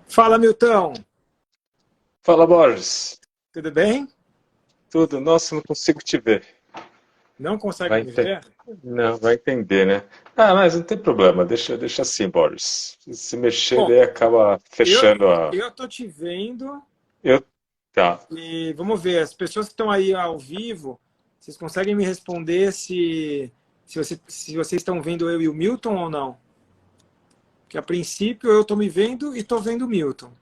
Fala, Milton. Fala, Borges. Tudo bem? Tudo? Nossa, não consigo te ver. Não consegue Vai me enter... ver? Não, vai entender, né? Ah, mas não tem problema. Deixa assim, Borges. Se mexer, Bom, daí acaba eu fechando a. eu tô te vendo Eu. Tá. e vamos ver, as pessoas que estão aí ao vivo, vocês conseguem me responder se vocês estão vendo eu e o Milton ou não? Que a princípio eu estou me vendo e estou vendo o Milton.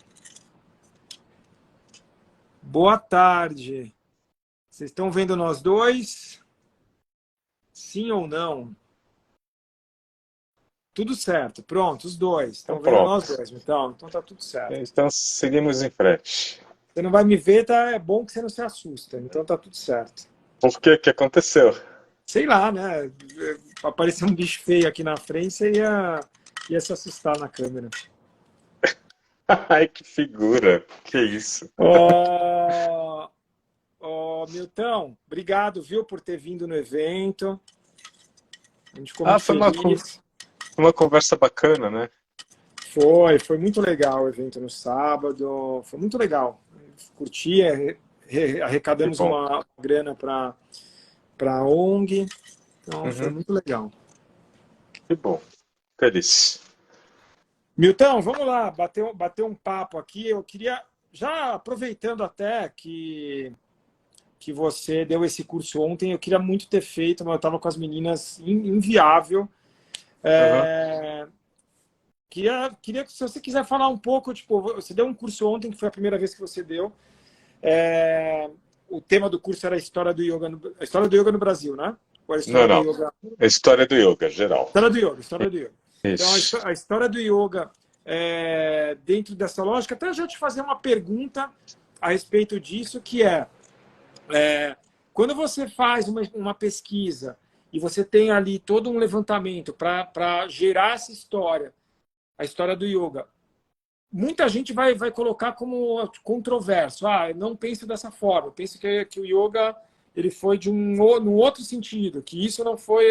Boa tarde. Vocês estão vendo nós dois? Sim ou não? Tudo certo. Pronto, os dois. Então Estão vendo nós pronto. dois, então tá tudo certo. Então seguimos em frente. Você não vai me ver, tá? É bom que você não se assusta. Então tá tudo certo. Por que que aconteceu? Sei lá, né? Apareceu um bicho feio aqui na frente, você ia se assustar na câmera. Ai, que figura. Que isso? Ó, Milton, obrigado, viu, por ter vindo no evento. A gente ficou Ah, muito feliz. uma conversa bacana, né? Foi muito legal o evento no sábado. Foi muito legal. Curti, Que arrecadamos bom. uma grana para a ONG. Então foi Uhum, muito legal. que bom. Feliz. Milton, vamos lá, bater um papo aqui. Eu queria, já aproveitando até que você deu esse curso ontem, eu queria muito ter feito, mas eu estava com as meninas inviável. Uhum. É, queria que, se você quiser falar um pouco, tipo, você deu um curso ontem, que foi a primeira vez que você deu. É, o tema do curso era a história do yoga no Brasil, né? Ou a Não, história do não. yoga. A história do yoga, geral. História do yoga, história do yoga. Então, Isso. a história do yoga, dentro dessa lógica, até já te fazer uma pergunta a respeito disso, que quando você faz uma pesquisa e você tem ali todo um levantamento para gerar essa história, a história do yoga, muita gente vai colocar como controverso. Ah, eu não penso dessa forma. Eu penso que o yoga ele foi num outro sentido, que isso não foi,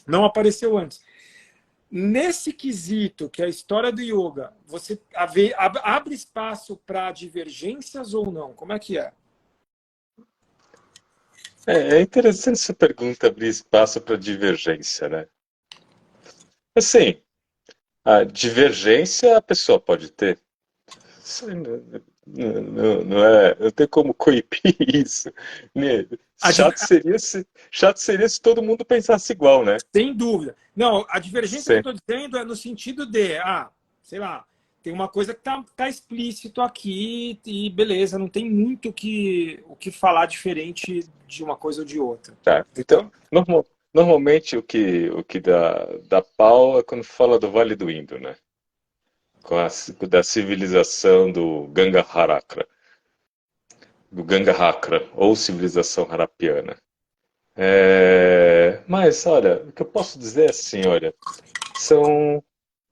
não apareceu antes. Nesse quesito, que é a história do yoga, você abre espaço para divergências ou não? Como é que é? É interessante essa pergunta abrir espaço para divergência, né? Assim, a divergência a pessoa pode ter. Isso aí não é, não tem como coibir isso. Né? A di- Chato seria se todo mundo pensasse igual, né? Sem dúvida. Não, a divergência que eu Sim, estou dizendo é no sentido de, sei lá, tem uma coisa que tá explícito aqui e beleza, não tem muito o que falar diferente de uma coisa ou de outra. tá. Então, Entendeu? normalmente o que dá pau é quando fala do Vale do Indo, né? Da civilização do Ganga Hakra, ou civilização harapiana. Mas, olha, o que eu posso dizer é assim, olha, são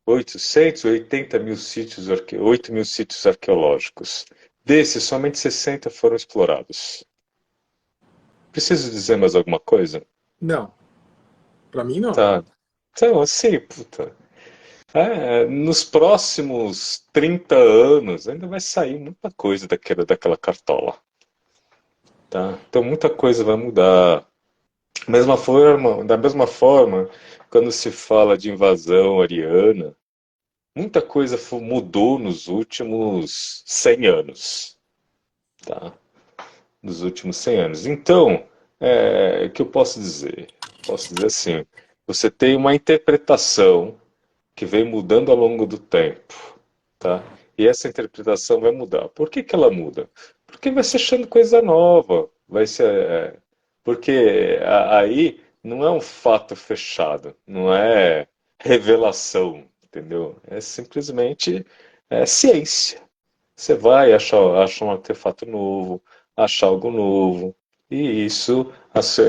880 mil sítios, 8 mil sítios arqueológicos. Desses, somente 60 foram explorados. Preciso dizer mais alguma coisa? Não, para mim não. Tá. Então, assim, puta. Nos próximos 30 anos ainda vai sair muita coisa daquela cartola. Tá? Então muita coisa vai mudar. Da mesma forma, quando se fala de invasão ariana, muita coisa mudou nos últimos 100 anos. Tá? Nos últimos 100 anos. Então, o que eu posso dizer? Posso dizer assim, você tem uma interpretação que vem mudando ao longo do tempo, tá? E essa interpretação vai mudar. Por que que ela muda? Porque vai se achando coisa nova, vai ser, porque aí não é um fato fechado, não é revelação, entendeu? É simplesmente ciência. Você vai achar um artefato novo, achar algo novo, e isso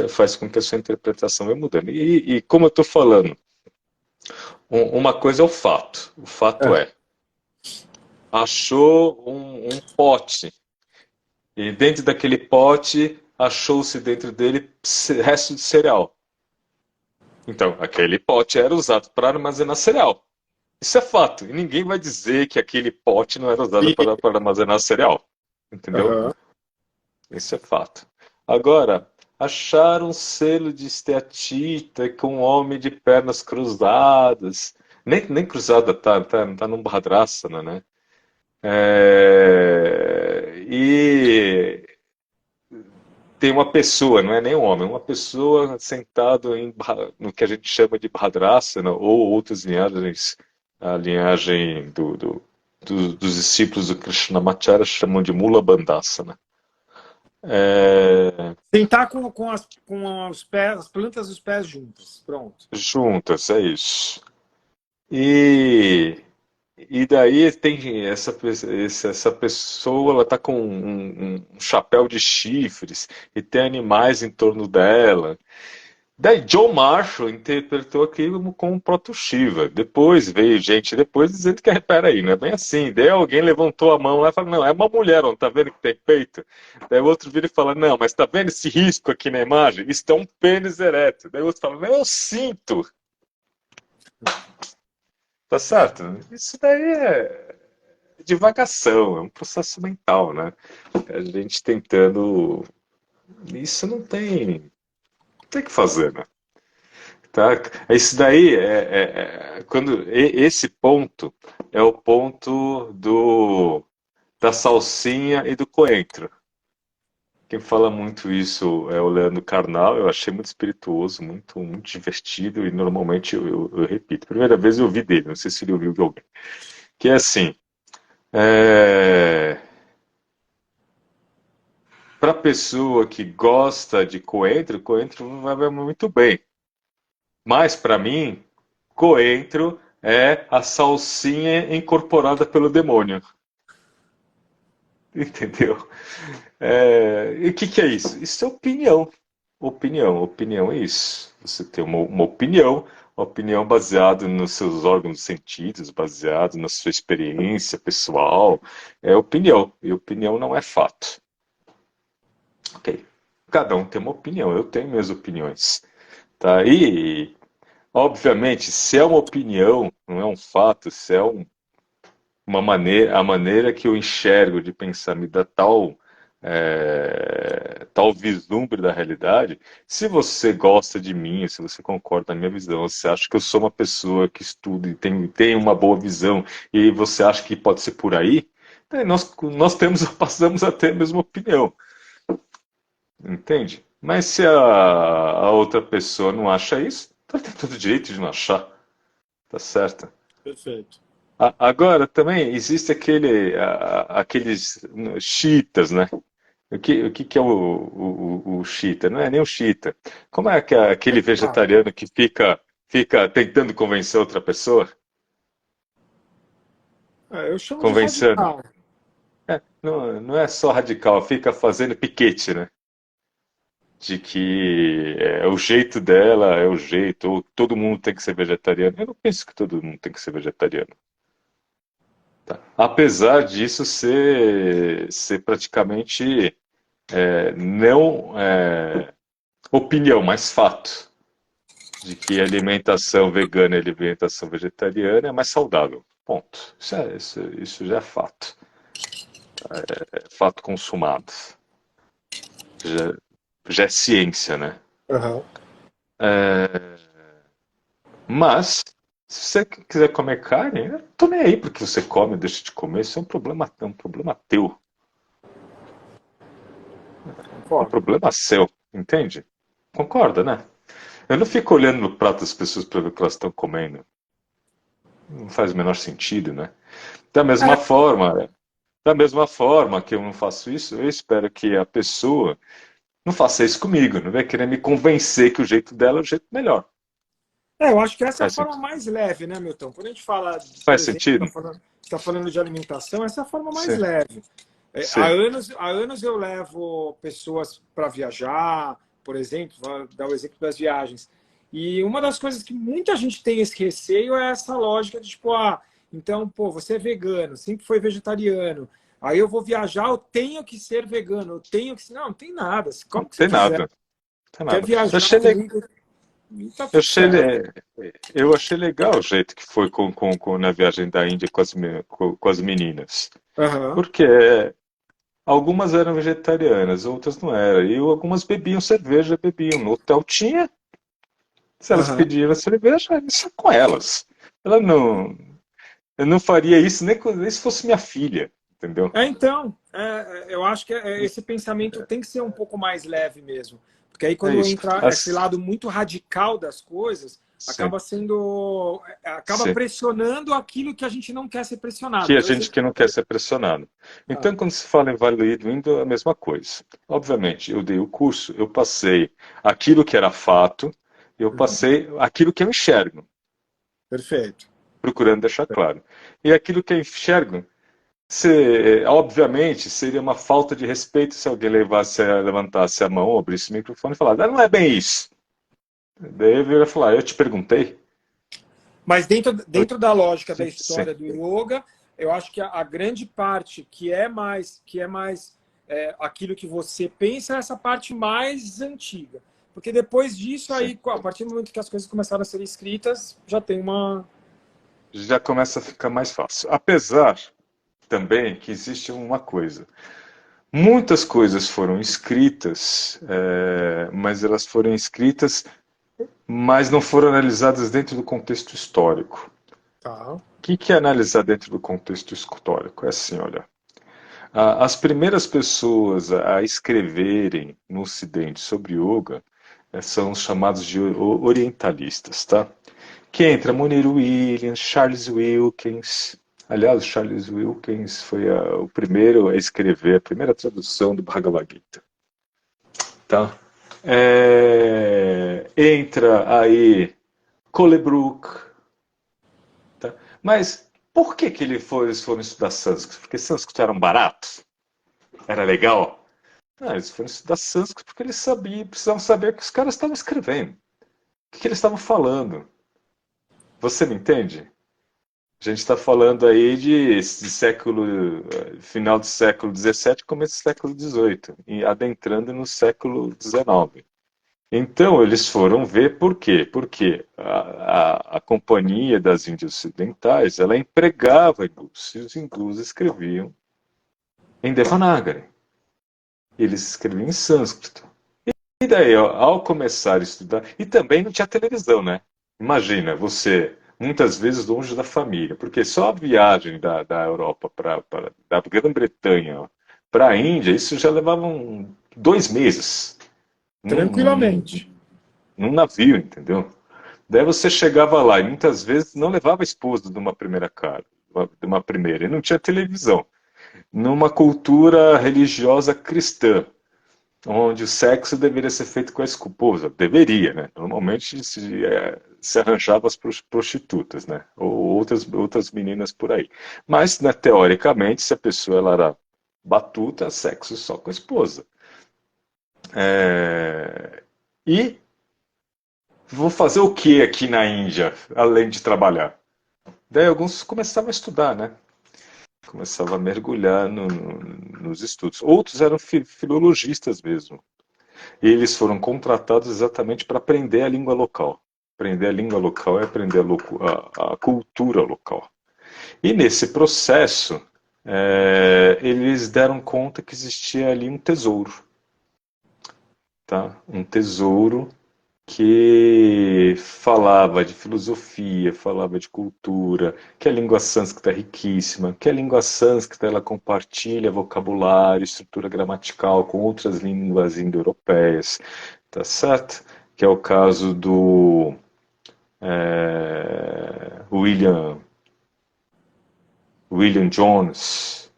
faz com que a sua interpretação vai mudando. E como eu estou falando, uma coisa é o fato. O fato É. é, achou um pote. E dentro daquele pote, achou-se dentro dele resto de cereal. Então, aquele pote era usado para armazenar cereal. Isso é fato. E ninguém vai dizer que aquele pote não era usado E, para armazenar cereal. Entendeu? aham. Isso é fato. Agora, achar um selo de esteatita com um homem de pernas cruzadas. Nem cruzada tá num Bhadrasana, né? E tem uma pessoa, não é nem um homem, uma pessoa sentado no que a gente chama de Bhadrasana ou outras linhagens, a linhagem dos discípulos do Krishnamacharya chamam de Mula Bandhasana. Sentar com os pés, as plantas dos pés juntas. Pronto. Juntas, é isso. E, e daí tem essa pessoa, ela tá com um chapéu de chifres e tem animais em torno dela. Daí John Marshall interpretou aquilo como Proto-Shiva. Depois veio gente depois dizendo que, peraí, não é bem assim. Daí alguém levantou a mão lá e falou, não, é uma mulher, não tá vendo que tem peito? Daí o outro vira e fala, não, mas tá vendo esse risco aqui na imagem? Isso é um pênis ereto. Daí o outro fala, não, eu sinto. Tá certo? Isso daí é divagação, é um processo mental, né? A gente tentando... Isso não tem o que fazer, né? Tá? Isso daí esse ponto é o ponto da salsinha e do coentro. Quem fala muito isso é o Leandro Carnal. Eu achei muito espirituoso, muito divertido e normalmente eu repito. Primeira vez eu ouvi dele, não sei se ele ouviu de alguém. Que é assim, para pessoa que gosta de coentro vai muito bem. Mas para mim, coentro é a salsinha incorporada pelo demônio. Entendeu? E o que é isso? Isso é opinião. Opinião é isso. Você tem uma opinião baseada nos seus órgãos sentidos, baseado na sua experiência pessoal. É opinião. E opinião não é fato. Ok. Cada um tem uma opinião. Eu tenho minhas opiniões. Tá? E, obviamente, se é uma opinião, não é um fato, se é a maneira que eu enxergo de pensar me dá tal vislumbre da realidade. Se você gosta de mim, se você concorda com a minha visão, você acha que eu sou uma pessoa que estuda e tem uma boa visão, e você acha que pode ser por aí, nós passamos a ter a mesma opinião, entende? Mas se a outra pessoa não acha isso, ela tem todo o direito de não achar, tá certo? Perfeito. Agora, também existe aqueles chiitas, né? O que é o chiita? Não é nem o chiita. Como é que é aquele Ah, vegetariano que fica tentando convencer outra pessoa? eu chamo de Convencendo. radical. Não é só radical, fica fazendo piquete, né? De que o jeito dela é o jeito, ou todo mundo tem que ser vegetariano. Eu não penso que todo mundo tem que ser vegetariano. Tá? Apesar disso ser praticamente não opinião, mas fato, de que a alimentação vegana e a alimentação vegetariana é mais saudável. Ponto. Isso já é fato. É fato consumado. Já, já é ciência, né? Aham. Mas, se você quiser comer carne, eu tô nem aí porque você come ou deixa de comer. Isso é um problema teu. É um Concordo. problema seu, entende? Concorda, né? Eu não fico olhando no prato das pessoas para ver o que elas estão comendo. Não faz o menor sentido, né? Da mesma É, forma, da mesma forma que eu não faço isso, eu espero que a pessoa não faça isso comigo, não vai querer me convencer que o jeito dela é o jeito melhor. eu acho que essa é a Faz forma sentido? mais leve, né, Milton? Quando a gente fala, por Faz exemplo, sentido? está falando de alimentação, essa é a forma mais Sim, leve. sim. Há anos eu levo pessoas para viajar, por exemplo, vou dar o exemplo das viagens. E uma das coisas que muita gente tem esse receio é essa lógica de tipo, então, pô, você é vegano, sempre foi vegetariano. Aí eu vou viajar, eu tenho que ser vegano, eu tenho que ser. Não, não tem nada. Você come Não o que você tem quiser. nada, não tem Quer nada. Eu viajar achei, comigo? E tá Eu tudo achei, certo. eu achei legal o jeito que foi na viagem da Índia com as meninas. Aham, Porque algumas eram vegetarianas, outras não eram. E algumas bebiam cerveja, bebiam. No hotel tinha. Se elas aham. pediram cerveja, isso é com elas. Ela não, eu não faria isso nem se fosse minha filha, entendeu? Então, eu acho que esse pensamento tem que ser um pouco mais leve mesmo. Porque aí É quando isso. entra esse lado muito radical das coisas, Sim, acaba sendo. Acaba sim. pressionando aquilo que a gente não quer ser pressionado. Que a Então, gente que não quer ser pressionado. ah, Então, quando se fala em Vale do Indo, é a mesma coisa. Obviamente, eu dei o curso, eu passei aquilo que era fato, eu uhum, passei aquilo que eu enxergo, perfeito. procurando deixar claro. E aquilo que eu enxergo, obviamente, seria uma falta de respeito se alguém levantasse a mão, ou abrisse o microfone e falasse, "Ah, não é bem isso." Daí eu ia falar, eu te perguntei? Mas dentro da lógica da Sim. história do yoga, eu acho que a grande parte que é mais aquilo que você pensa é essa parte mais antiga. Porque depois disso, Sim. aí, a partir do momento que as coisas começaram a ser escritas, já tem uma. Já começa a ficar mais fácil. Apesar também que existe uma coisa. Muitas coisas foram escritas, mas elas foram escritas, mas não foram analisadas dentro do contexto histórico. Tá. O que é analisar dentro do contexto histórico? É assim, olha, as primeiras pessoas a escreverem no Ocidente sobre yoga são os chamados de orientalistas, tá? Que entra Munir Williams, Charles Wilkins. Aliás, Charles Wilkins foi o primeiro a escrever a primeira tradução do Bhagavad Gita. Tá? Entra aí Colebrook. Tá? Mas por que eles foram estudar sânscrito? Porque sânscrito era um barato? Era legal? Não, eles foram estudar sânscrito porque eles precisavam saber o que os caras estavam escrevendo, o que eles estavam falando. Você me entende? A gente está falando aí de final do século XVII, começo do século XVIII, e adentrando no século XIX. Então, eles foram ver por quê? Porque a Companhia das Índias Ocidentais, ela empregava hindus, e os hindus escreviam em Devanagari. Eles escreviam em sânscrito. E daí, ó, ao começar a estudar, e também não tinha televisão, né? Imagina, você muitas vezes longe da família, porque só a viagem da Europa da Grã-Bretanha para a Índia, isso já levava 2 meses num, Tranquilamente. num navio, entendeu? Daí você chegava lá e muitas vezes não levava a esposa de uma primeira cara, de uma primeira, e não tinha televisão. Numa cultura religiosa cristã, onde o sexo deveria ser feito com a esposa. Deveria, né? Normalmente se arranjava as prostitutas, né? Ou outras meninas por aí. Mas, né, teoricamente, se a pessoa ela era batuta, sexo só com a esposa. E vou fazer o que aqui na Índia, além de trabalhar? Daí alguns começavam a estudar, né? Começavam a mergulhar nos estudos. Outros eram filologistas mesmo. E eles foram contratados exatamente para aprender a língua local. Aprender a língua local é aprender a cultura local. E nesse processo, eles deram conta que existia ali um tesouro. Tá? Um tesouro que falava de filosofia, falava de cultura, que a língua sânscrita é riquíssima, que a língua sânscrita ela compartilha vocabulário, estrutura gramatical com outras línguas indo-europeias, tá certo? Que é o caso do William Jones,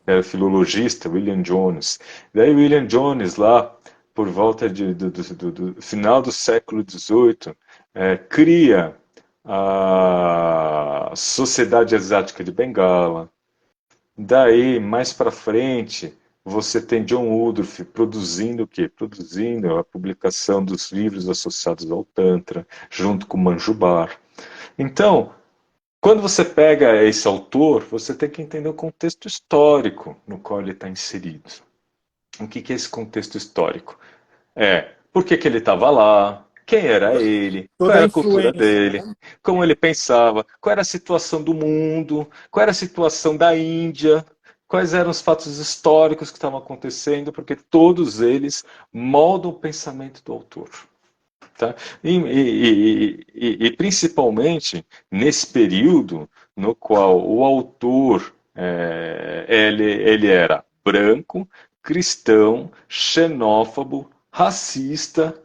que era filologista, William Jones. Daí William Jones lá por volta do final do século XVIII, cria a Sociedade Asiática de Bengala. Daí, mais para frente, você tem John Woodruff produzindo o quê? Produzindo a publicação dos livros associados ao Tantra, junto com Manjubar. Então, quando você pega esse autor, você tem que entender o contexto histórico no qual ele está inserido. O que é esse contexto histórico? Por que ele estava lá? Quem era ele? Qual Toda a era a cultura influência, dele? né? Como ele pensava? Qual era a situação do mundo? Qual era a situação da Índia? Quais eram os fatos históricos que estavam acontecendo? Porque todos eles moldam o pensamento do autor. Tá? E principalmente nesse período no qual o autor ele era branco, cristão, xenófobo, racista,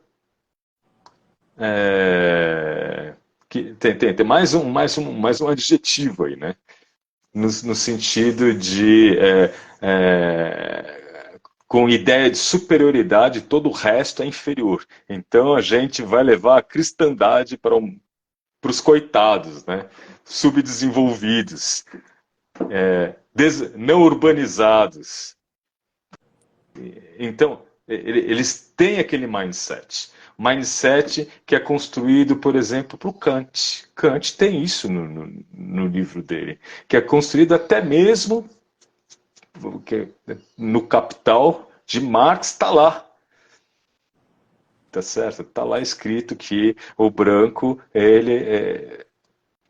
é, que tem mais um adjetivo aí, né? No sentido de com ideia de superioridade, todo o resto é inferior. Então a gente vai levar a cristandade para os coitados, né? Subdesenvolvidos, não urbanizados. Então, eles têm aquele mindset. Mindset que é construído, por exemplo, para o Kant. Kant tem isso no livro dele, que é construído até mesmo no Capital de Marx, está lá. Tá certo? Está lá escrito que o branco ele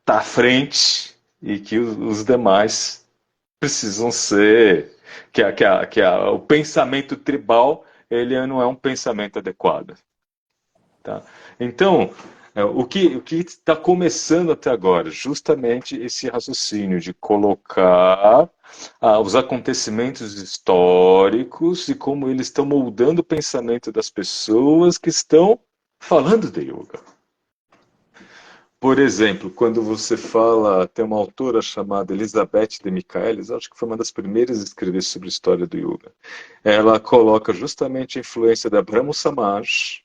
está à frente e que os demais precisam ser o pensamento tribal ele não é um pensamento adequado, tá? Então o que está começando até agora justamente esse raciocínio de colocar os acontecimentos históricos e como eles estão moldando o pensamento das pessoas que estão falando de yoga. Por exemplo, quando você fala, tem uma autora chamada Elizabeth de Michaelis, acho que foi uma das primeiras a escrever sobre a história do yoga. Ela coloca justamente a influência da Brahmo Samaj,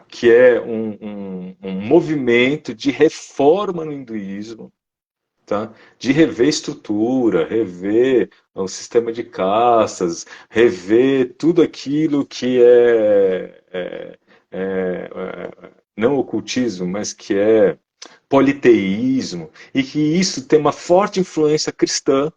que é um movimento de reforma no hinduísmo, tá? De rever estrutura, rever o sistema de castas, rever tudo aquilo que não ocultismo, mas que é politeísmo, e que isso tem uma forte influência cristã,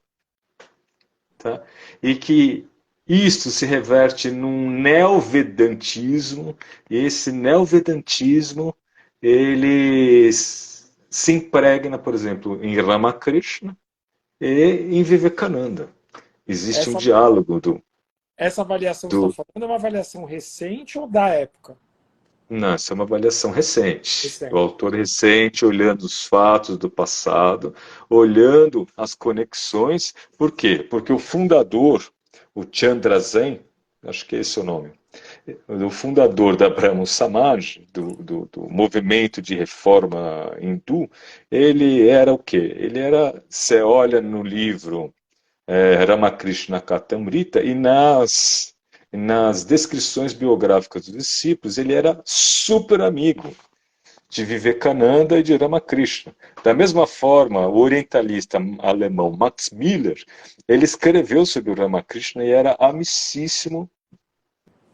tá? E que isto se reverte num neovedantismo, e esse neovedantismo ele se impregna, por exemplo, em Ramakrishna e em Vivekananda. Existe um Essa, diálogo essa avaliação que você está do falando é uma avaliação recente ou da época? Não, essa é uma avaliação recente. O Recente. autor recente, olhando os fatos do passado, olhando as conexões. Por quê? Porque o fundador, o Chandra Sen, acho que é esse o nome, o fundador da Brahmo Samaj, do movimento de reforma hindu, ele era o quê? Ele era, você olha no livro Ramakrishna Katamrita e nas descrições biográficas dos discípulos, ele era super amigo de Vivekananda e de Ramakrishna. Da mesma forma, o orientalista alemão Max Miller, ele escreveu sobre o Ramakrishna e era amicíssimo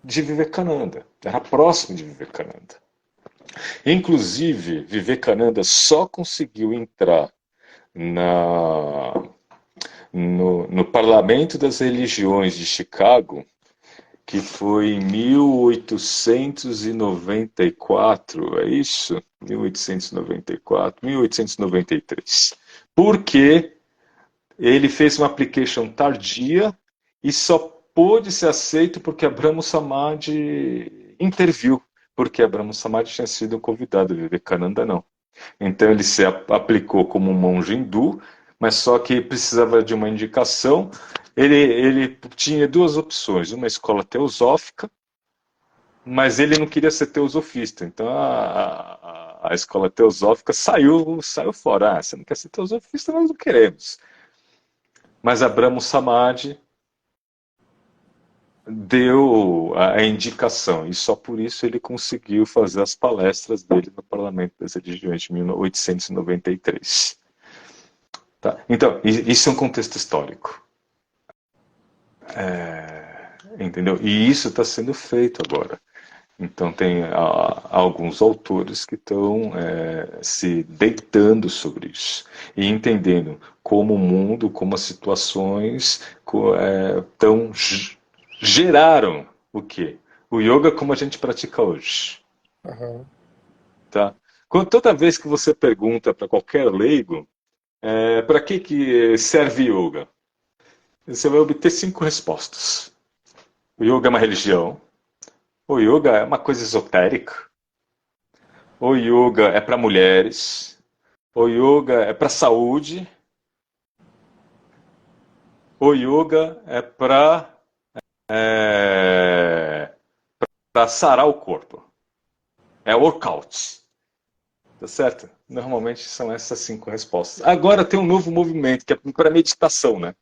de Vivekananda, era próximo de Vivekananda. Inclusive, Vivekananda só conseguiu entrar no Parlamento das Religiões de Chicago, que foi em 1894, é isso? 1894, 1893. Porque ele fez uma application tardia e só pôde ser aceito porque Abraham Samad interviu, porque Abraham Samad tinha sido convidado, Vivekananda não. Então ele se aplicou como um monge hindu, mas só que precisava de uma indicação. Ele tinha duas opções, uma escola teosófica, mas ele não queria ser teosofista. Então a escola teosófica saiu fora. Você não quer ser teosofista? Nós não queremos. Mas Abraham Samad deu a indicação, e só por isso ele conseguiu fazer as palestras dele no Parlamento das Religiões de 1893. Tá? Então, isso é um contexto histórico. Entendeu? E isso está sendo feito agora. Então, tem alguns autores que estão se deitando sobre isso e entendendo como o mundo, como as situações geraram o quê? O yoga como a gente pratica hoje. Aham. Tá? Toda vez que você pergunta para qualquer leigo, para que serve yoga? Você vai obter 5 respostas. O yoga é uma religião. O yoga é uma coisa esotérica. O yoga é para mulheres. O yoga é para saúde. O yoga é é, sarar o corpo. É workout. Tá certo? Normalmente são essas 5 respostas. Agora tem um novo movimento, que é para meditação, né?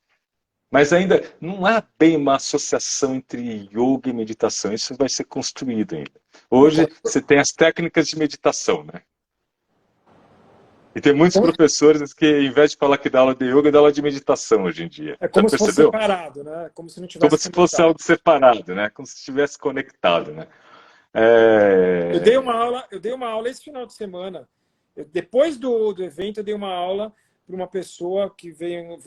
Mas ainda não há bem uma associação entre yoga e meditação. Isso vai ser construído ainda. É, Hoje você tem as técnicas de meditação, né? E tem muitos professores que, ao invés de falar que dá aula de yoga, dá aula de meditação hoje em dia. é Já como se fosse percebeu? separado, né? Como se não Como tivesse se fosse conectado. algo separado, né? Como se estivesse conectado, né? Eu dei uma aula esse final de semana. Depois do evento, eu dei uma aula para uma pessoa que veio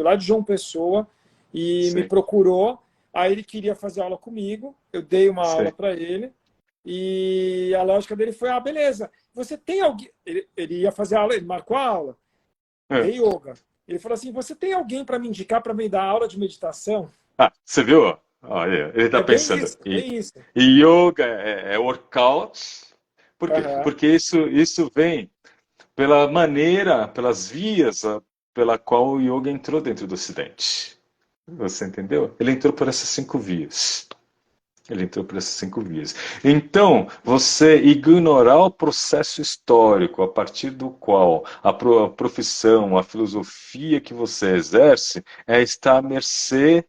lá de João Pessoa e me Sim, procurou. Aí ele queria fazer aula comigo. Eu dei uma aula sim. para ele. E a lógica dele foi: ah, beleza, você tem alguém. Ele ia fazer aula, ele marcou a aula de É. yoga. Ele falou assim: você tem alguém para me indicar para me dar aula de meditação? Ah, você viu? Olha, ele está É bem pensando. isso, é bem isso. E yoga é workout. Por quê? Aham. Porque isso vem pela maneira, pelas vias pela qual o yoga entrou dentro do Ocidente. Você entendeu? Ele entrou por essas 5 vias. Ele entrou por essas 5 vias. Então, você ignorar o processo histórico a partir do qual a profissão, a filosofia que você exerce é estar à mercê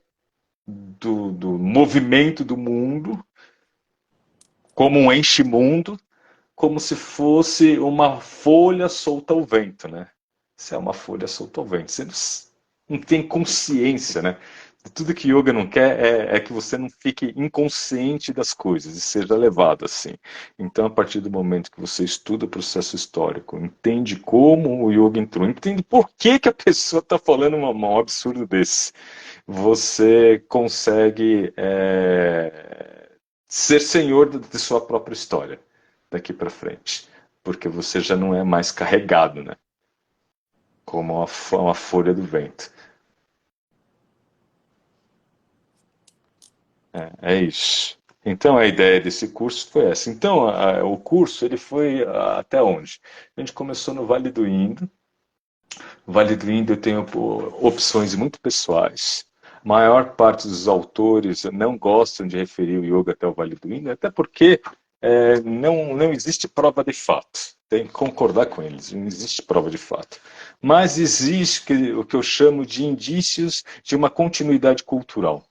do movimento do mundo, como um enche-mundo, como se fosse uma folha solta ao vento, né? Você é uma folha solta ao vento. Você não tem consciência, né? Tudo que yoga não quer é que você não fique inconsciente das coisas e seja levado assim. Então, a partir do momento que você estuda o processo histórico, entende como o yoga entrou, entende por que a pessoa está falando um absurdo desse, você consegue ser senhor de sua própria história daqui para frente, porque você já não é mais carregado, né? Como uma folha do vento. É isso. Então a ideia desse curso foi essa. Então o curso ele foi até onde? A gente começou no Vale do Indo. O Vale do Indo eu tenho opções muito pessoais. A maior parte dos autores não gostam de referir o yoga até o Vale do Indo, até porque não existe prova de fato. Tem que concordar com eles, não existe prova de fato. Mas existe o que eu chamo de indícios de uma continuidade cultural,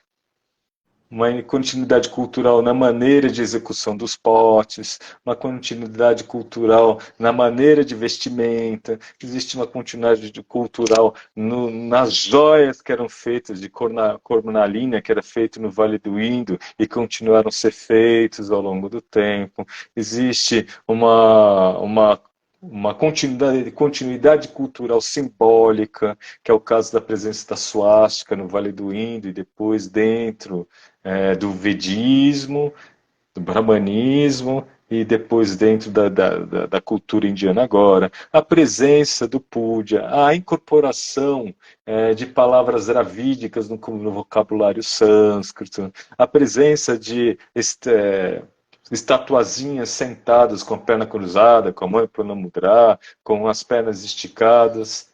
uma continuidade cultural na maneira de execução dos potes, uma continuidade cultural na maneira de vestimenta, existe uma continuidade cultural nas joias que eram feitas de cornalina, que era feito no Vale do Indo e continuaram a ser feitos ao longo do tempo. Existe uma continuidade cultural simbólica, que é o caso da presença da suástica no Vale do Indo e depois dentro do vedismo, do brahmanismo e depois dentro da cultura indiana agora, a presença do puja, a incorporação de palavras dravídicas no vocabulário sânscrito, a presença de estatuazinhas sentadas com a perna cruzada, com a mão em pranamudra, com as pernas esticadas.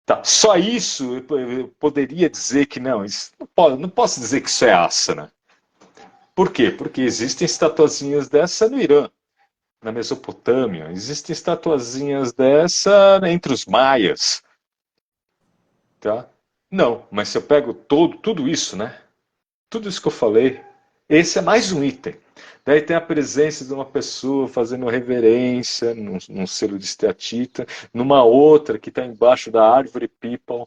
Tá, só isso eu poderia dizer que não, não posso dizer que isso é asana. Por quê? Porque existem estatuazinhas dessa no Irã, na Mesopotâmia, existem estatuazinhas dessa entre os maias, tá? Não, mas se eu pego tudo isso, né? Tudo isso que eu falei, esse é mais um item. Daí tem a presença de uma pessoa fazendo reverência num selo de esteatita, numa outra que está embaixo da árvore people,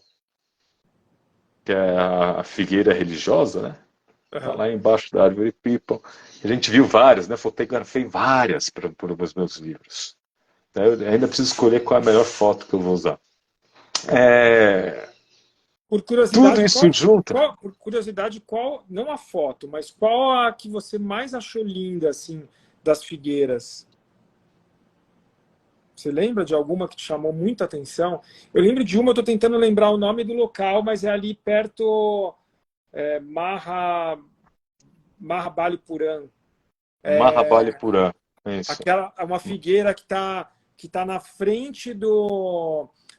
que é a figueira religiosa, né? Está Aham. lá embaixo da árvore people. A gente viu várias, né? Fotografei várias para os meus livros. Eu ainda preciso escolher qual é a melhor foto que eu vou usar. Por Tudo curiosidade, isso junto. por curiosidade, qual, não a foto, mas qual a que você mais achou linda, assim, das figueiras? Você lembra de alguma que te chamou muita atenção? Eu lembro de uma, eu estou tentando lembrar o nome do local, mas é ali perto Mahabalipuram. Mahabalipuram. Isso. Aquela, é uma figueira que tá na frente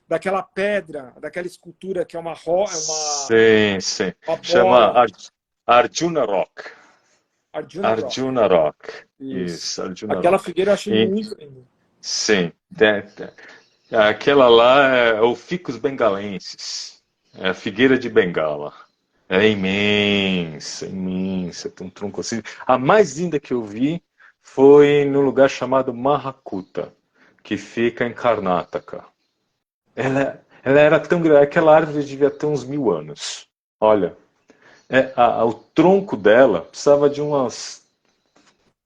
daquela pedra, daquela escultura que é Sim, sim. uma Chama bola. Arjuna Rock. Arjuna Rock. Arjuna Rock. Isso. Isso, Arjuna Aquela Rock. figueira eu achei E, muito linda. sim. Aquela lá é o Ficus bengalensis. É a figueira de Bengala. É imensa, imensa. Tem um tronco assim. A mais linda que eu vi foi num lugar chamado Mahakuta, que fica em Karnataka. Ela era tão grande, aquela árvore devia ter uns 1000 anos. Olha, o tronco dela precisava de umas,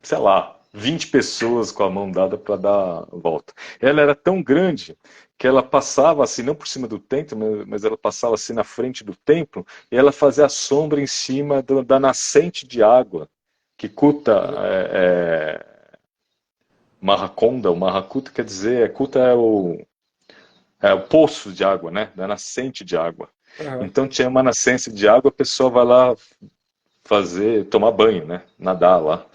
sei lá, 20 pessoas com a mão dada para dar a volta. Ela era tão grande que ela passava assim, não por cima do templo, mas ela passava assim na frente do templo, e ela fazia a sombra em cima da nascente de água, que Kuta Mahakonda, o Mahakuta quer dizer, Kuta é o poço de água, né? Da nascente de água. Uhum. Então tinha uma nascente de água, a pessoa vai lá tomar banho, né? Nadar lá.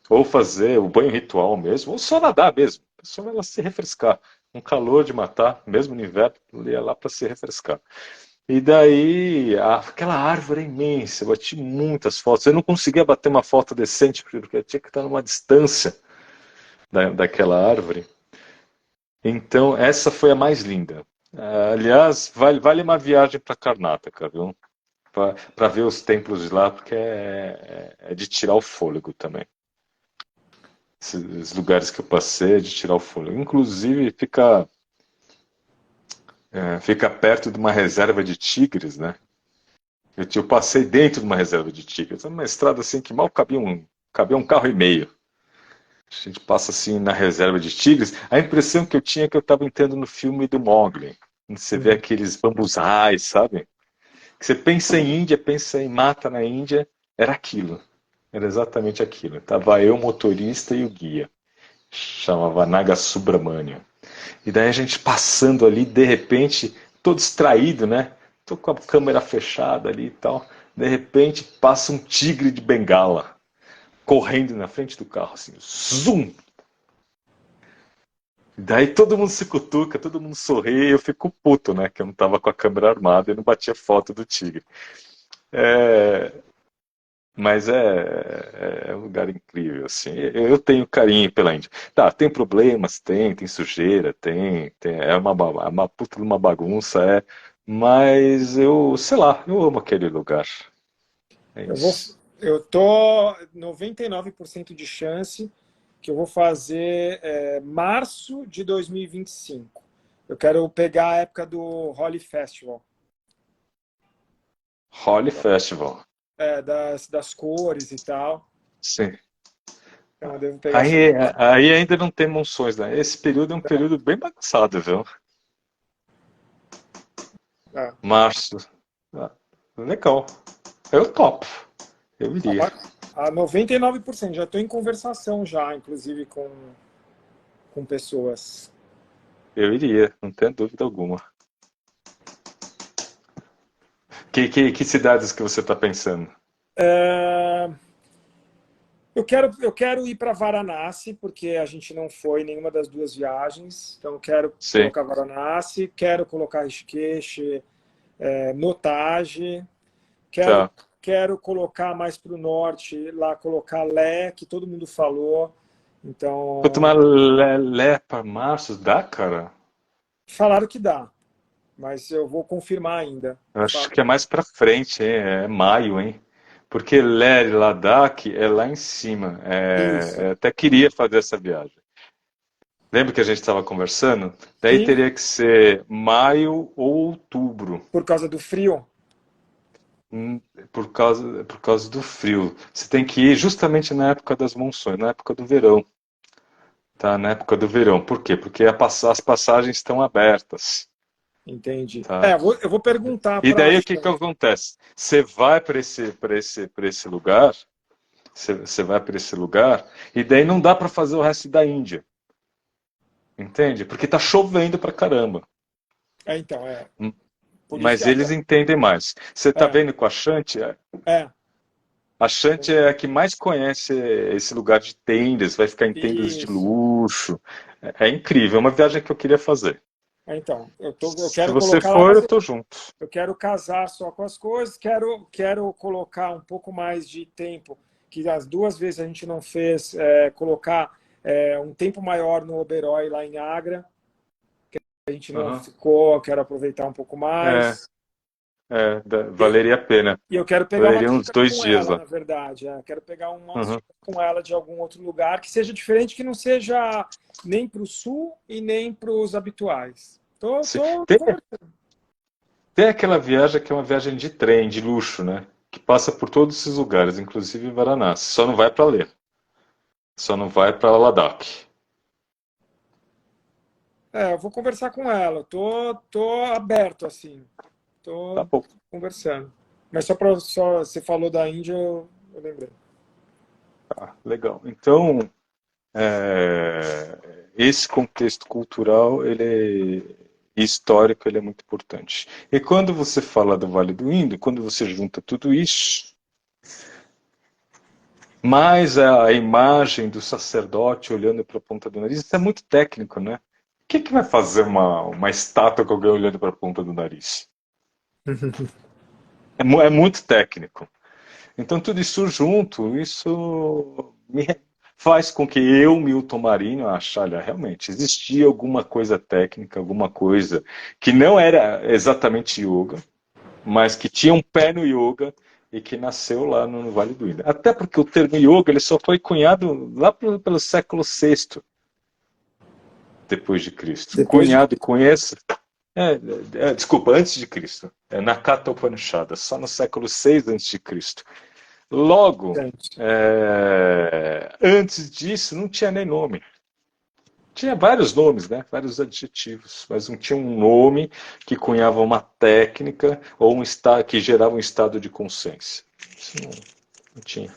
Ou fazer o banho ritual mesmo, ou só nadar mesmo. A pessoa vai lá se refrescar. Um calor de matar, mesmo no inverno, ia lá para se refrescar. E daí, aquela árvore é imensa, eu bati muitas fotos. Eu não conseguia bater uma foto decente, porque eu tinha que estar numa distância daquela árvore. Então, essa foi a mais linda. Aliás, vale uma viagem para Karnataka, viu? Para ver os templos de lá, porque é de tirar o fôlego também. Esses lugares que eu passei é de tirar o fôlego. Inclusive, fica perto de uma reserva de tigres, né? Eu passei dentro de uma reserva de tigres. É uma estrada assim que mal cabia um carro e meio. A gente passa assim na reserva de tigres. A impressão que eu tinha é que eu estava entrando no filme do Mowgli. Você vê Uhum. aqueles bambuzais, sabe? Que você pensa em Índia, pensa em mata na Índia, era aquilo. Era exatamente aquilo. Tava eu, o motorista e o guia. Chamava Naga Subramania. E daí a gente passando ali, de repente, todo distraído, né? Tô com a câmera fechada ali e tal. De repente passa um tigre de bengala correndo na frente do carro, assim, zoom! Daí todo mundo se cutuca, todo mundo sorri, e eu fico puto, né? Que eu não tava com a câmera armada e não batia foto do tigre. É, mas é um lugar incrível, assim. Eu tenho carinho pela Índia. Tá, tem problemas, tem sujeira, é uma puta de uma bagunça, mas eu, sei lá, eu amo aquele lugar. É Eu vou, isso. eu tô 99% de chance que eu vou fazer março de 2025. Eu quero pegar a época do Holi Festival, Holi Festival. das cores e tal. Sim. Então eu devo pegar. Aí ainda não tem monções, né? Esse período é um período bem bagunçado, viu? É, Março. Ah, legal. Eu topo. Eu iria. a 99%. Já estou em conversação já, inclusive com pessoas. Eu iria, não tenho dúvida alguma. Que cidades que você está pensando? É, eu quero ir para Varanasi, porque a gente não foi em nenhuma das duas viagens. Então, eu quero Sim, colocar Varanasi, quero colocar Rishikesh, no Taj, quero, tá. quero colocar mais para o norte, lá colocar Lé, que todo mundo falou. Puta, Então, mas Lé para março dá, cara? falaram que dá, mas eu vou confirmar ainda. Eu acho que é mais para frente, hein? É maio, hein? Porque Lé e Ladakh é lá em cima. Isso. Até queria fazer essa viagem. Lembra que a gente estava conversando? Daí Sim, teria que ser maio ou outubro. por causa do frio. Hum, por causa do frio. Você tem que ir justamente na época das monções, na época do verão. Tá, na época do verão. Por quê? Porque as passagens estão abertas. Entendi. Tá? Eu vou perguntar E para a daí o que que acontece? Você vai para esse lugar, Você vai para esse lugar e daí não dá para fazer o resto da Índia. Entende? Porque tá chovendo pra caramba. Então, Hum, por isso que Mas eles entendem mais. Você tá é, vendo com a Shanti? é, A Shanti é a que mais conhece esse lugar de tendas, vai ficar em tendas de isso. luxo. É incrível, é uma viagem que eu queria fazer. Então, eu Se quero você colocar lá, for, mas eu tô junto. eu quero casar só com as coisas, quero colocar um pouco mais de tempo, que as 2 vezes a gente não fez, colocar um tempo maior no Oberoi, lá em Agra, a gente não Aham. ficou, quero aproveitar um pouco É, mais. E, valeria a pena. e eu quero pegar uma Valeria uns dica 2 dias com ela, lá. na verdade. Quero pegar umas Uhum. dicas com ela de algum outro lugar que seja diferente, que não seja nem para o sul e nem para os habituais. Sim. Tô Tem, conversando. tem aquela viagem que é uma viagem de trem, de luxo, né? Que passa por todos esses lugares, inclusive Varanasi. Só não vai para Leh. Só não vai para Ladakh. Eu vou conversar com ela. Tô aberto, assim. Tá Tô bom. conversando. Mas só você falou da Índia, eu lembrei. Tá, legal. Então, esse contexto cultural, histórico, ele é muito importante. E quando você fala do Vale do Indo, quando você junta tudo isso, mais a imagem do sacerdote olhando para a ponta do nariz, isso é muito técnico, né? O que que vai fazer uma estátua com alguém olhando para a ponta do nariz? É muito técnico. Então, tudo isso junto, isso faz com que eu, Milton Marinho, ache, olha, realmente existia alguma coisa técnica, alguma coisa que não era exatamente yoga, mas que tinha um pé no yoga e que nasceu lá no Vale do Indo. Até porque o termo yoga ele só foi cunhado lá pelo século VI depois de Cristo. Depois de. Cunhado e conheça. Desculpa, antes de Cristo. É na Katha Upanishada, só no século VI antes de Cristo. Logo, antes disso, não tinha nem nome. Tinha vários nomes, né? Vários adjetivos, mas não tinha um nome que cunhava uma técnica ou um estado que gerava um estado de consciência. Isso não tinha.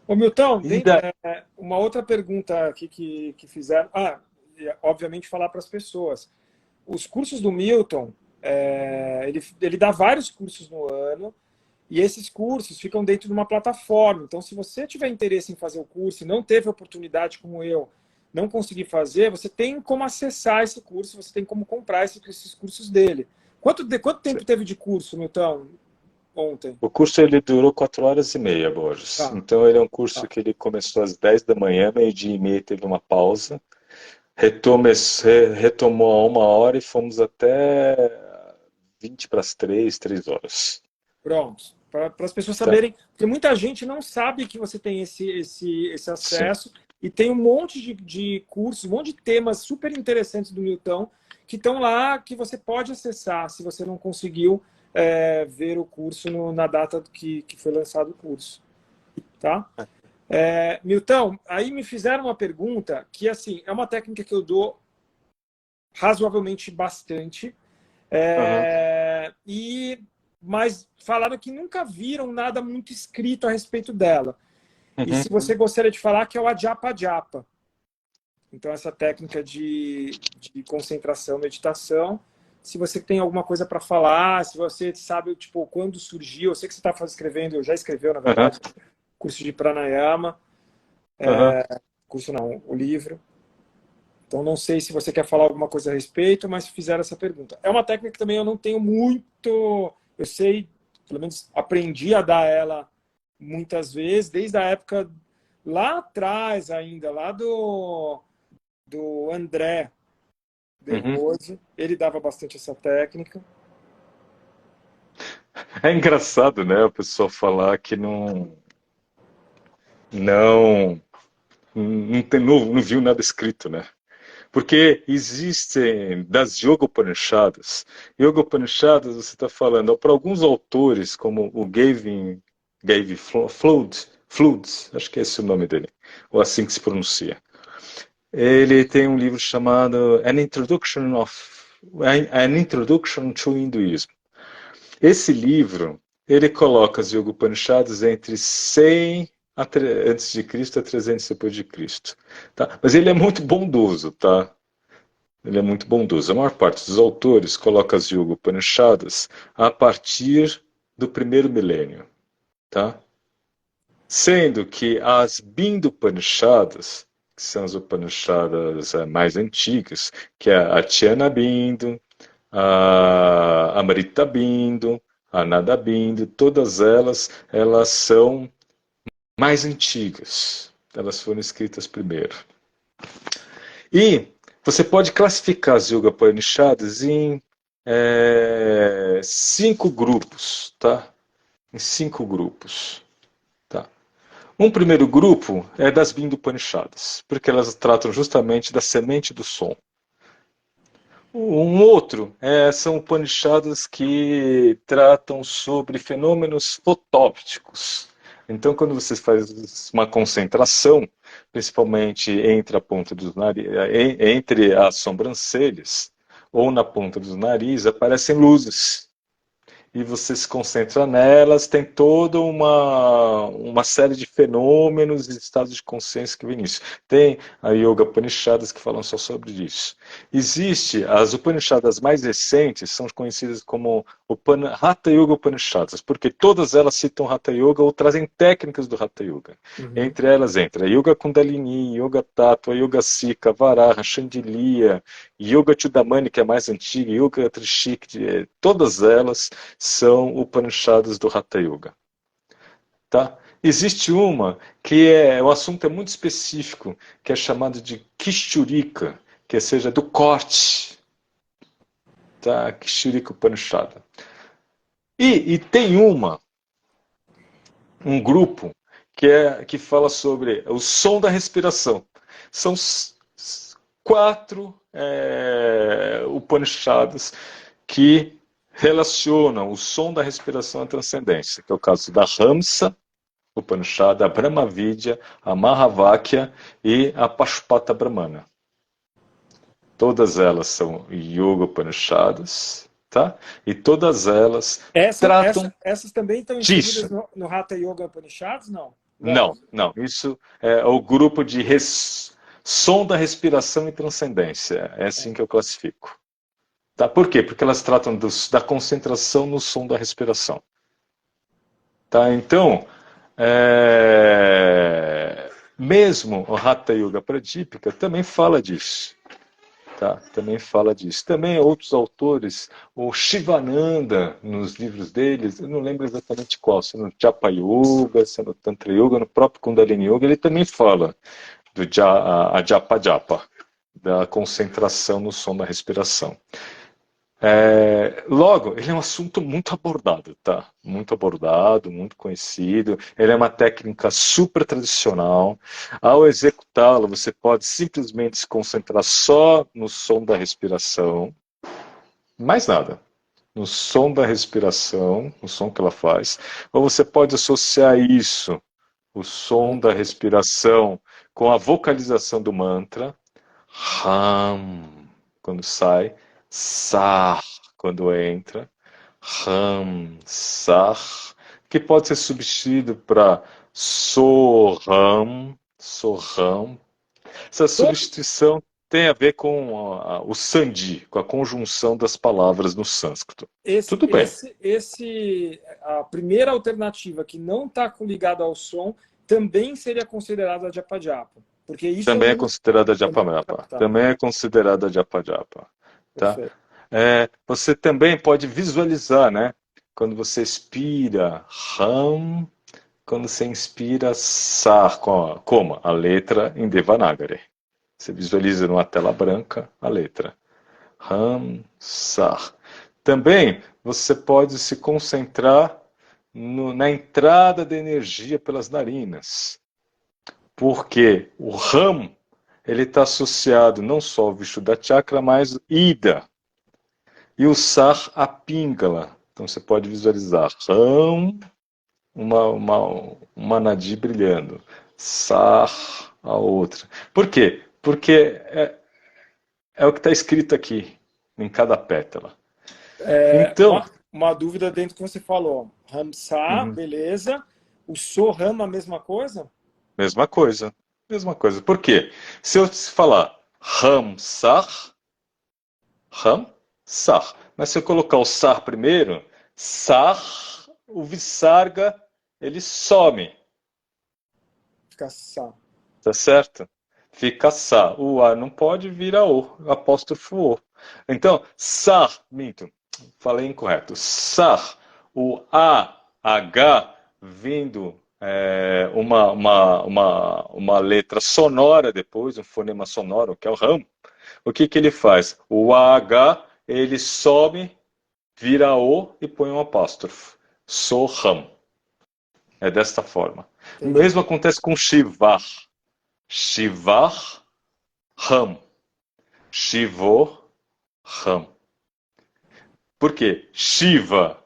Ô, Milton, E da... uma outra pergunta aqui que fizeram. Obviamente, falar para as pessoas. Os cursos do Milton, ele dá vários cursos no ano, e esses cursos ficam dentro de uma plataforma. Então, se você tiver interesse em fazer o curso e não teve oportunidade como eu, não conseguir fazer, você tem como acessar esse curso, você tem como comprar esses cursos dele. Quanto tempo teve de curso, Milton, ontem? O curso ele durou 4 horas e meia, Borges. Tá, Então ele é um curso tá. que ele começou às 10 da manhã, meio-dia e meia teve uma pausa, retomou a 1 hora e fomos até 20 para as 3 horas. Pronto. Para as pessoas Tá? saberem, porque muita gente não sabe que você tem esse Sim. acesso, e tem um monte de cursos, um monte de temas super interessantes do Milton que estão lá, que você pode acessar se você não conseguiu ver o curso na data que foi lançado o curso. Tá? Milton, aí me fizeram uma pergunta que, assim, é uma técnica que eu dou razoavelmente bastante, Uhum. mas falaram que nunca viram nada muito escrito a respeito dela. E Uhum. se você gostaria de falar, que é o Ajapa Japa. Então, essa técnica de concentração, meditação. Se você tem alguma coisa para falar, se você sabe, tipo, quando surgiu, eu sei que você está escrevendo, já escreveu, na Uhum. verdade, curso de pranayama, Uhum. curso não, o livro. Então, não sei se você quer falar alguma coisa a respeito, mas fizeram essa pergunta. É uma técnica que também eu não tenho muito. Eu sei, pelo menos aprendi a dar ela muitas vezes, desde a época lá atrás ainda, lá do André Uhum. Delvose. Ele dava bastante essa técnica. É engraçado, né, a pessoa falar que não, não viu nada escrito, né? Porque existem das Yoga Upanishadas você está falando, para alguns autores, como o Gavin Flood, acho que é esse o nome dele, ou assim que se pronuncia. Ele tem um livro chamado An Introduction of An Introduction to Hinduism. Esse livro, ele coloca as Yoga Upanishads entre 100 antes de Cristo a 300 depois de Cristo. Tá? Mas ele é muito bondoso, tá? Ele é muito bondoso. A maior parte dos autores coloca as Yoga Upanishads a partir do primeiro milênio, tá? Sendo que as Bindu Upanishads, que são as Upanishads mais antigas, que é a Tyana Bindu, a Amrita Bindu, a Nada Bindu, todas elas são mais antigas. Elas foram escritas primeiro. E você pode classificar as Yoga Upanishads em 5 grupos, tá? Em 5 grupos, tá? Um primeiro grupo é das Bindu Upanishads, porque elas tratam justamente da semente do som. Um outro são Upanishads que tratam sobre fenômenos fotópticos. Então, quando você faz uma concentração, principalmente entre a ponta dos entre as sobrancelhas ou na ponta dos narizes, aparecem luzes. E você se concentra nelas, tem toda uma série de fenômenos e estados de consciência que vem nisso. Tem a Yoga Upanishads que falam só sobre isso. Existe, as Upanishads mais recentes são conhecidas como Hatha Yoga Upanishads, porque todas elas citam Hatha Yoga ou trazem técnicas do Hatha Yoga. Uhum. Entre elas entra Yoga Kundalini, Yoga Tattva, Yoga Sika, Varaha, Chandeliya, Yoga Chudamani, que é a mais antiga, Yoga Trishik, todas elas são Upanishads do Hatha Yoga. Tá? Existe uma que o assunto é muito específico, que é chamado de Kishurika, que seja do corte. Tá? Kishurika Upanishad. E tem um grupo que fala sobre o som da respiração. São 4 Upanishads que relacionam o som da respiração à transcendência, que é o caso da Ramsa Upanishad, a Brahmavidya, a Mahavakya e a Pashupata Brahmana. Todas elas são Yoga Upanishads, tá? E todas elas tratam essas também estão disso. inseridas no Hatha Yoga Upanishads, não? Não. Isso é o grupo de som da respiração e transcendência. É assim que eu classifico. Tá? Por quê? Porque elas tratam da concentração no som da respiração. Tá? Então, mesmo o Hatha Yoga Pradipika também fala disso. Tá? Também fala disso. Também outros autores, o Shivananda, nos livros deles, eu não lembro exatamente qual, se é no Japa Yoga, se é no Tantra Yoga, no próprio Kundalini Yoga, ele também fala do Japa Japa, da concentração no som da respiração. Logo, ele é um assunto muito abordado, tá? Muito abordado, muito conhecido. Ele é uma técnica super tradicional. Ao executá-lo, você pode simplesmente se concentrar só no som da respiração. Mais nada. No som da respiração, no som que ela faz. Ou você pode associar isso, o som da respiração, com a vocalização do mantra. Ram, quando sai. Sar, quando entra, Ram, Sar, que pode ser substituído para Soram, Soram. Essa substituição tem a ver com o Sandhi, com a conjunção das palavras no sânscrito. Tudo bem. A primeira alternativa que não está ligada ao som também seria considerada Japa Japa. Porque isso também é considerada Japa Japa. Também é considerada Japa Japa. Tá? Você também pode visualizar, né? Quando você expira Ram, quando você inspira Sar, como a letra em Devanagari. Você visualiza numa tela branca a letra Ram, Sar. Também você pode se concentrar na entrada de energia pelas narinas. Porque o Ram ele está associado não só ao Vishuddha Chakra, mas ao Ida. E o Sar a Pingala. Então você pode visualizar Ram, uma nadi brilhando. Sar, a outra. Por quê? Porque é o que está escrito aqui. em cada pétala. É, Então, uma dúvida dentro do que você falou. Ramsar, uhum, beleza. O Soham, a mesma coisa? mesma coisa. Mesma coisa. Por quê? Se eu te falar Ramsar, Ram-sar. Mas se eu colocar o sar primeiro, sar, o visarga, ele some, Fica Sá. tá certo? Fica sa. O A não pode virar O, apóstrofo O. Então, sar, minto, falei incorreto. Sar, o AH vindo uma letra sonora depois, um fonema sonoro, que é o RAM. O que ele faz? O AH, ele some, vira O e põe um apóstrofo. Soham. É desta forma. O Entendi. mesmo acontece com Shivar. Shivar, Ram. Shivor, Ram. Por quê? Shiva,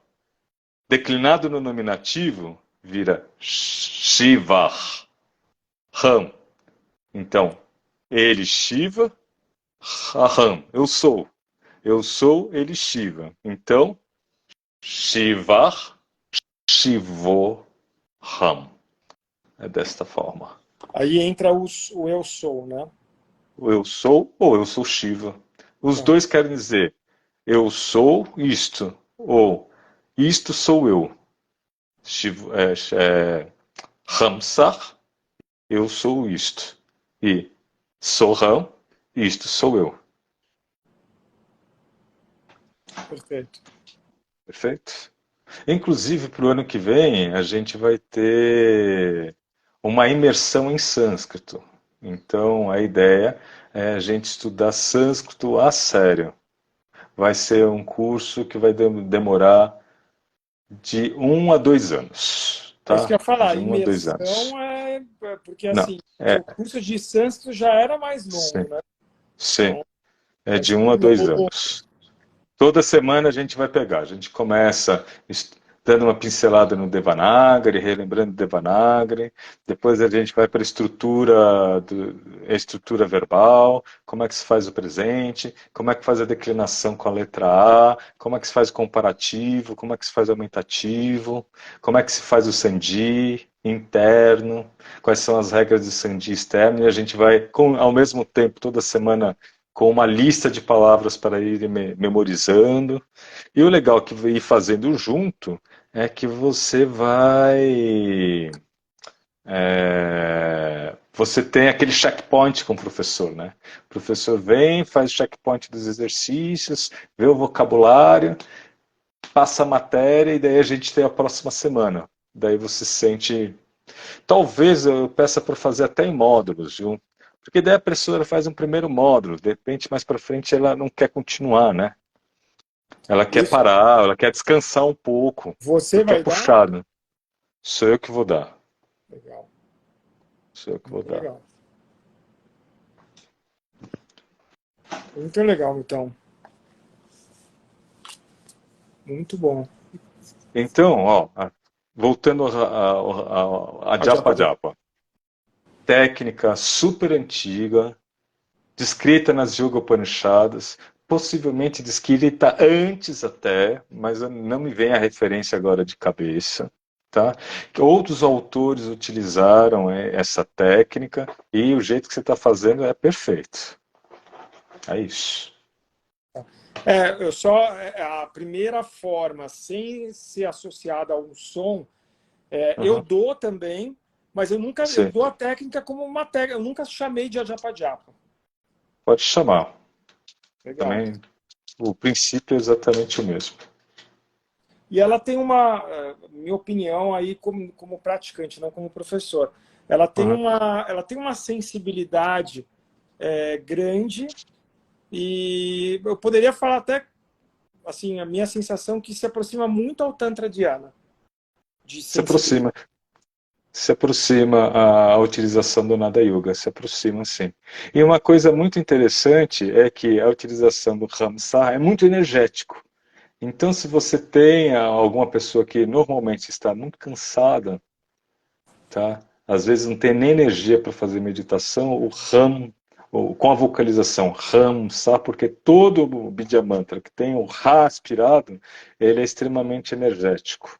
declinado no nominativo, vira Shivar, Ram. Então, ele Shiva, Ram. Eu sou. Eu sou ele Shiva. Então, Shivar, Shivor, Ram. É desta forma. Aí entra o eu sou, né? O eu sou ou eu sou Shiva. Os Tá. dois querem dizer eu sou isto ou isto sou eu. Shiva, Ramsar, eu sou isto. E sou Ram, isto sou eu. Perfeito. Perfeito? Inclusive, para o ano que vem, a gente vai ter uma imersão em sânscrito. Então, a ideia é a gente estudar sânscrito a sério. Vai ser um curso que vai demorar de 1 a 2 anos, É isso que eu tá? ia falar. De 1 a 2 anos. Imersão é porque, Não, assim, é, o curso de sânscrito já era mais sim, longo, né? sim, Então, é vai de ser 1 a 2 novo. anos. Toda semana a gente vai pegar. A gente começa dando uma pincelada no Devanagari, relembrando Devanagari. Depois a gente vai para a estrutura verbal, como é que se faz o presente, como é que faz a declinação com a letra A, como é que se faz o comparativo, como é que se faz o aumentativo, como é que se faz o sandi interno, quais são as regras do sandi externo. E a gente vai, ao mesmo tempo, toda semana com uma lista de palavras para ir memorizando. E o legal que ir fazendo junto é que você vai. Você tem aquele checkpoint com o professor, né? O professor vem, faz o checkpoint dos exercícios, vê o vocabulário, passa a matéria e daí a gente tem a próxima semana. Daí você sente. Talvez eu peça para fazer até em módulos, viu? Porque daí a professora faz um primeiro módulo, de repente mais para frente ela não quer continuar, né? Ela quer Isso. parar, ela quer descansar um pouco, Você porque é vai dar? puxado. Sou eu que vou dar. Legal. Sou eu que vou Muito dar. legal. Muito legal, então. Muito bom. Então, ó, voltando a Adianta, Japa adianta. Japa. Técnica super antiga, descrita nas Yoga Upanishads, possivelmente descrita antes até, mas não me vem a referência agora de cabeça. Tá? Que outros autores utilizaram essa técnica e o jeito que você está fazendo é perfeito. É isso. Eu só a primeira forma, sem ser associada a um som, eu Uhum. dou também, mas eu Sim, dou a técnica como uma técnica. Eu nunca chamei de Ajapa Japa. pode chamar. Legal. Também o princípio é exatamente o mesmo. E ela tem uma, minha opinião aí como praticante, não como professor, Uhum. ela tem uma sensibilidade grande e eu poderia falar até, assim, a minha sensação que se aproxima muito ao Tantra Dhyana, de Se sensibilidade. aproxima, se aproxima a utilização do Nada Yoga, se aproxima sim. E uma coisa muito interessante é que a utilização do Ramsar é muito energético. Então, se você tem alguma pessoa que normalmente está muito cansada, tá? Às vezes não tem nem energia para fazer meditação, o Ram com a vocalização Ram, Sa, porque todo o Bidya Mantra que tem o Ra aspirado, ele é extremamente energético.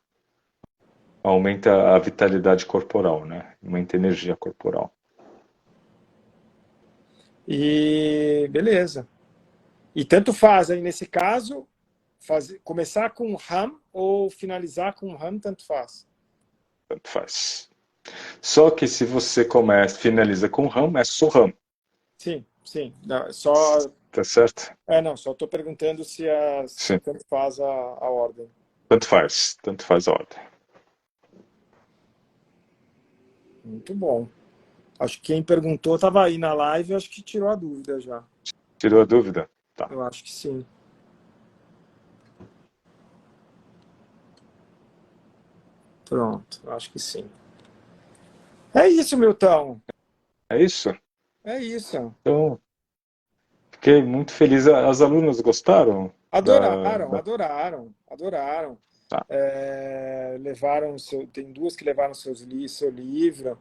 Aumenta a vitalidade corporal, né? Aumenta a energia corporal. E beleza. E tanto faz aí nesse caso, começar com Ram ou finalizar com Ram, tanto faz. Tanto faz. Só que se você finaliza com Ram, é Soham. Sim, sim. Não, só. Tá certo? Não, só estou perguntando se Sim. tanto faz a ordem. Tanto faz a ordem. Muito bom. Acho que quem perguntou estava aí na live, acho que tirou a dúvida já. Tirou a dúvida? Tá. Eu acho que sim. Pronto, acho que sim. É isso, Milton. É isso? É isso. Então, fiquei muito feliz. As alunas gostaram? Adoraram. Tá. Levaram tem duas que levaram seu livro.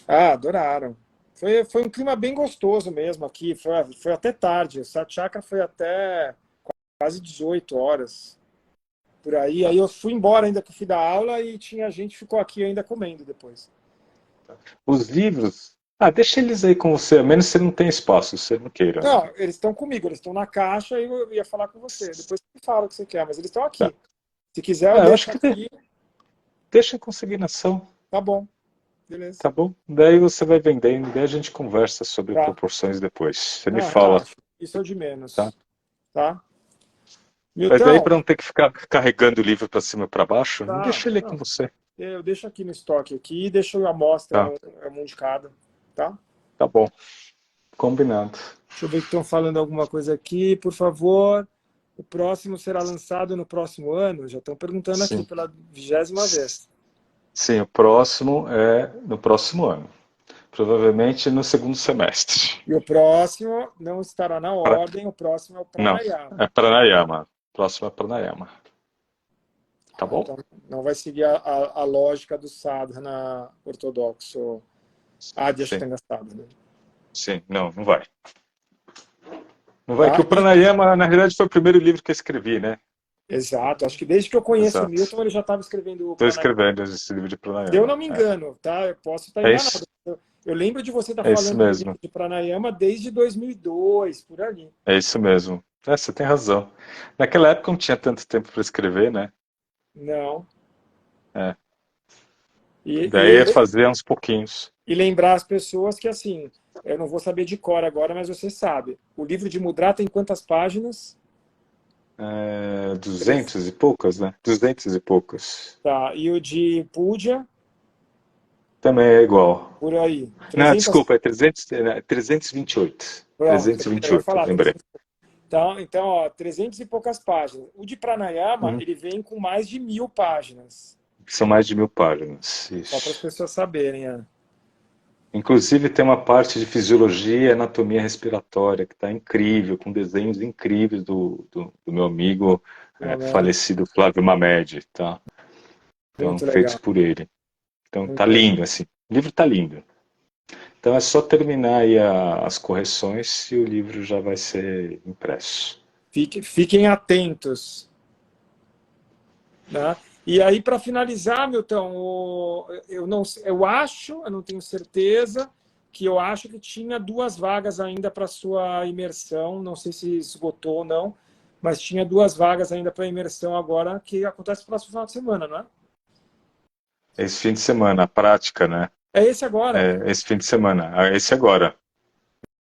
Adoraram. Foi um clima bem gostoso mesmo aqui. Foi até tarde. O Satchakra foi até quase 18 horas. Por aí. Aí eu fui embora ainda que eu fui dar aula e tinha gente que ficou aqui ainda comendo depois. Os livros, deixa eles aí com você, a menos que você não tenha espaço, se você não queira. Não, eles estão comigo, eles estão na caixa e eu ia falar com você. Depois você fala o que você quer, mas eles estão aqui. Tá. Se quiser, eu Eu deixo acho que aqui. deixa em consignação. Tá bom. Beleza. Tá bom? Daí você vai vendendo, daí a gente conversa sobre Tá. proporções depois. Você me Não, fala. relaxa. Isso é o de menos. Tá? Tá? Mas daí Milton, para não ter que ficar carregando o livro para cima e para baixo, tá. deixa ele aí com Não, você. eu deixo aqui no estoque aqui e deixo a amostra, Tá. um de cada. Tá? Tá bom. Combinado. Deixa eu ver que estão falando alguma coisa aqui, por favor. O próximo será lançado no próximo ano? Já estão perguntando aqui Sim. pela 20ª vez. Sim, o próximo é no próximo ano. Provavelmente no segundo semestre. E o próximo não estará na ordem, o próximo é o Não, Pranayama. é Pranayama. O próximo é Pranayama. Tá bom? Então, não vai seguir a lógica do sadhana ortodoxo, Adi Ashtanga Sadhana. Sim, não vai. Não vai, Tá? que o Pranayama, na realidade, foi o primeiro livro que eu escrevi, né? Exato. Acho que desde que eu conheço o Exato. Milton, ele já estava escrevendo o Estou Pranayama. escrevendo esse livro de Pranayama. Se eu não me engano, tá? Eu posso estar enganado. Isso. Eu lembro de você estar É isso falando do mesmo. livro de Pranayama desde 2002, por ali. É isso mesmo. Você tem razão. Naquela época não tinha tanto tempo para escrever, né? Não. É. E, Daí é e, fazer uns pouquinhos. e lembrar as pessoas que, assim, eu não vou saber de cor agora, mas você sabe. O livro de Mudra tem quantas páginas? 200 e poucas, né? 200 e poucas. Tá. E o de Puja, Também é igual. por aí. Não, 300... desculpa, é 328. Pronto, eu ia 328, falar. lembrei. Então, ó, 300 e poucas páginas. O de Pranayama, ele vem com mais de 1000 páginas. São mais de 1000 páginas. Só para as Isso. pessoas saberem. Inclusive tem uma parte de fisiologia e anatomia respiratória que está incrível, com desenhos incríveis do meu amigo falecido Flávio Mamed, tá? Então, Muito feitos legal. por ele. Então, Muito tá lindo, assim. O livro tá lindo. Então, é só terminar aí as correções e o livro já vai ser impresso. Fiquem atentos. Né? E aí, para finalizar, Milton, eu não tenho certeza, que eu acho que tinha 2 vagas ainda para sua imersão, não sei se esgotou ou não, mas tinha 2 vagas ainda para imersão agora, que acontece no próximo final de semana, não é? Esse fim de semana, a prática, né? É esse agora. Esse fim de semana. Esse agora.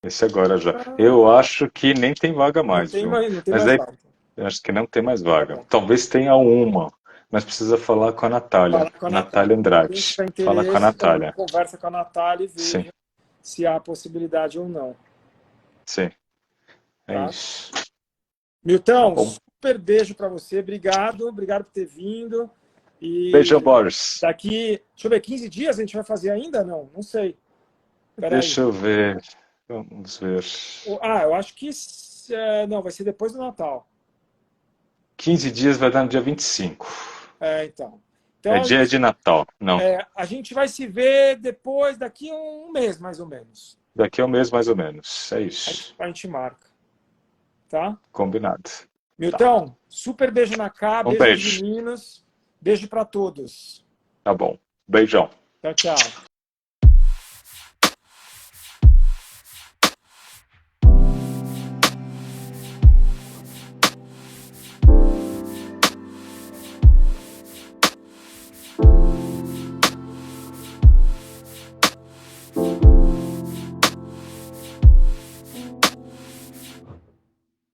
Esse agora já. Eu acho que nem tem vaga mais, Não viu? tem Mas mais aí, vaga. eu acho que não tem mais vaga. Tá. Talvez tenha uma, mas precisa falar com a Natália. Fala com a Natália Quem Andrade. tiver Fala com a interesse, também Natália. conversa com a Natália e Sim, veja se há possibilidade ou não. sim. É Tá? isso. Tá Milton, bom. super beijo para você. Obrigado por ter vindo. E Beijão, Boris. daqui, deixa eu ver, 15 dias a gente vai fazer ainda? Não sei. Deixa eu ver. Vamos ver. Eu acho que não, vai ser depois do Natal. 15 dias vai dar no dia 25. Então. Então, É dia de Natal. Não, a gente vai se ver depois, daqui a um mês, mais ou menos. daqui a um mês mais ou menos. É isso. A gente marca. Tá? Combinado. Tá. Milton, super beijo na Cá, Um beijo aos beijo. meninos, beijo para todos. Tá bom. Beijão. Tchau, tchau.